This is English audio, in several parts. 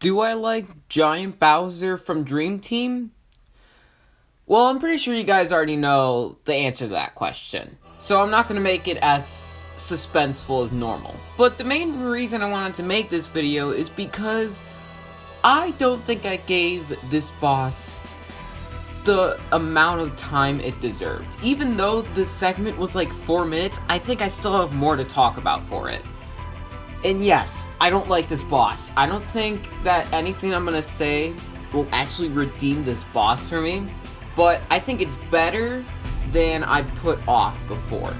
Do I like Giant Bowser from Dream Team? Well, I'm pretty sure you guys already know the answer to that question, so I'm not going to make it as suspenseful as normal. But the main reason I wanted to make this video is because I don't think I gave this boss the amount of time it deserved. Even though the segment was like 4 minutes, I think I still have more to talk about for it. And yes, I don't like this boss. I don't think that anything I'm gonna say will actually redeem this boss for me, but I think it's better than I put off before.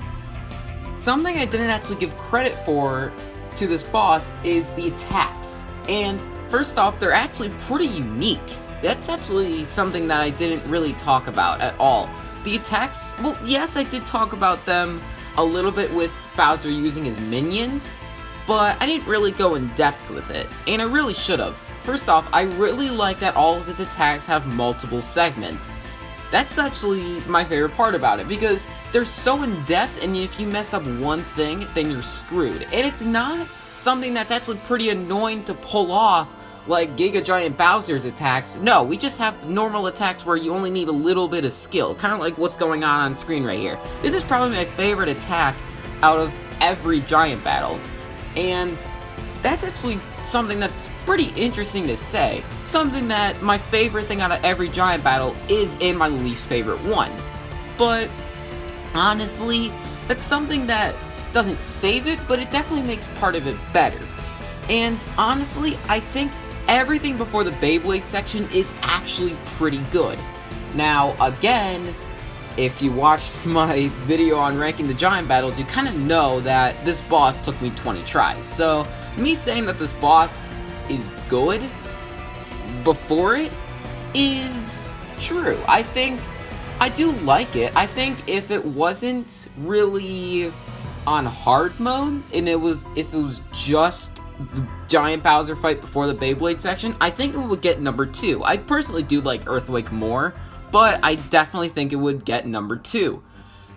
Something I didn't actually give credit for to this boss is the attacks. And first off, they're actually pretty unique. That's actually something that I didn't really talk about at all. The attacks, well, yes, I did talk about them a little bit with Bowser using his minions, but I didn't really go in depth with it, and I really should have. First off, I really like that all of his attacks have multiple segments. That's actually my favorite part about it, because they're so in-depth, and if you mess up one thing, then you're screwed. And it's not something that's actually pretty annoying to pull off, like Giga Giant Bowser's attacks. No, we just have normal attacks where you only need a little bit of skill, kind of like what's going on screen right here. This is probably my favorite attack out of every giant battle. And that's actually something that's pretty interesting to say. Something that my favorite thing out of every giant battle is in my least favorite one. But honestly, that's something that doesn't save it, but it definitely makes part of it better. And honestly, I think everything before the Beyblade section is actually pretty good. Now, again, if you watched my video on ranking the giant battles, you kind of know that this boss took me 20 tries. So, me saying that this boss is good before it is true. I think I do like it. I think if it wasn't really on hard mode, and if it was just the Giant Bowser fight before the Beyblade section, I think it would get number 2. I personally do like Earthquake more, but I definitely think it would get number 2.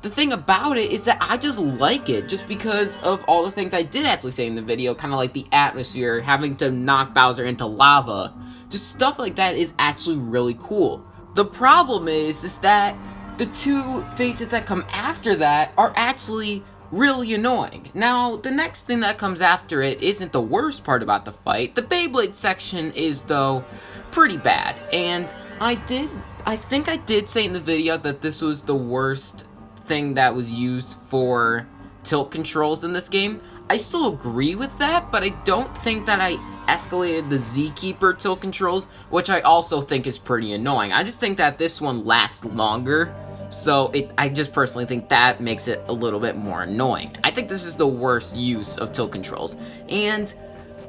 The thing about it is that I just like it, just because of all the things I did actually say in the video, kind of like the atmosphere, having to knock Bowser into lava, just stuff like that is actually really cool. The problem is that the 2 phases that come after that are actually really annoying. Now, the next thing that comes after it isn't the worst part about the fight. The Beyblade section is, though, pretty bad, and I think I did say in the video that this was the worst thing that was used for tilt controls in this game. I still agree with that, but I don't think that I escalated the Z-Keeper tilt controls, which I also think is pretty annoying. I just think that this one lasts longer, so I just personally think that makes it a little bit more annoying. I think this is the worst use of tilt controls, and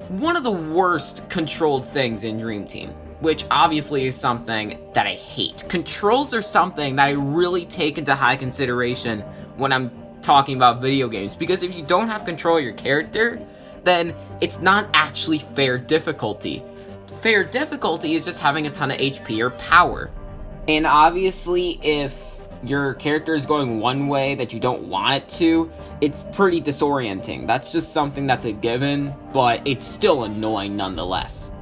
one of the worst controlled things in Dream Team, which obviously is something that I hate. Controls are something that I really take into high consideration when I'm talking about video games, because if you don't have control of your character, then it's not actually fair difficulty. Fair difficulty is just having a ton of HP or power. And obviously, if your character is going one way that you don't want it to, it's pretty disorienting. That's just something that's a given, but it's still annoying nonetheless.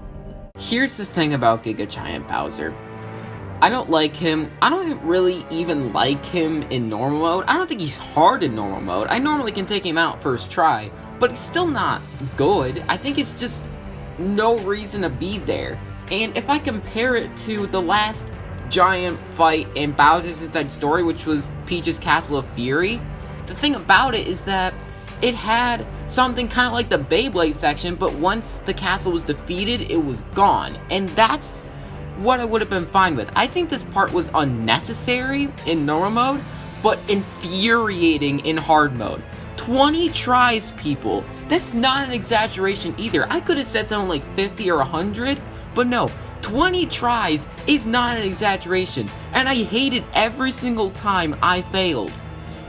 Here's the thing about Giga Giant Bowser. I don't like him. I don't really even like him in normal mode. I don't think he's hard in normal mode. I normally can take him out first try, but he's still not good. I think it's just no reason to be there. And if I compare it to the last giant fight in Bowser's Inside Story, which was Peach's Castle of Fury, the thing about it is that it had something kind of like the Beyblade section, but once the castle was defeated, it was gone. And that's what I would have been fine with. I think this part was unnecessary in normal mode, but infuriating in hard mode. 20 tries, people. That's not an exaggeration either. I could have said something like 50 or 100, but no. 20 tries is not an exaggeration, and I hated every single time I failed.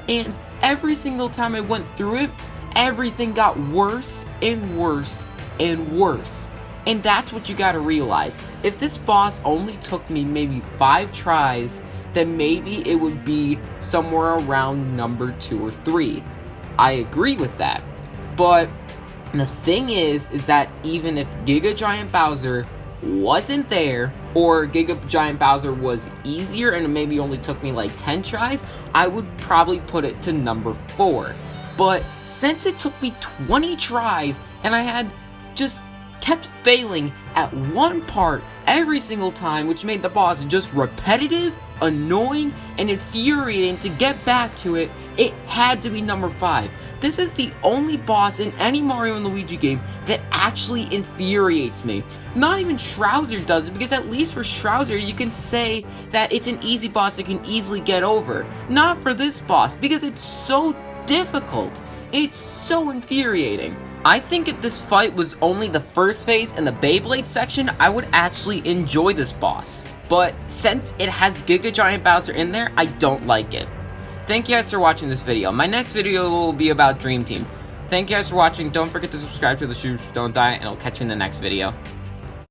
And every single time I went through it, everything got worse and worse and worse. And that's what you gotta realize. If this boss only took me maybe 5 tries, then maybe it would be somewhere around number 2 or 3. I agree with that. But And the thing is that even if Giga Giant Bowser wasn't there, or Giga Giant Bowser was easier and it maybe only took me like 10 tries, I would probably put it to number 4. But since it took me 20 tries and I had just kept failing at one part every single time, which made the boss just repetitive, annoying, and infuriating to get back to it, it had to be number 5. This is the only boss in any Mario and Luigi game that actually infuriates me. Not even Shroob does it, because at least for Shroob you can say that it's an easy boss that can easily get over. Not for this boss, because it's so difficult. It's so infuriating. I think if this fight was only the first phase and the Beyblade section, I would actually enjoy this boss. But since it has Giga Giant Bowser in there, I don't like it. Thank you guys for watching this video. My next video will be about Dream Team. Thank you guys for watching. Don't forget to subscribe to the Shroob Don't Die, and I'll catch you in the next video.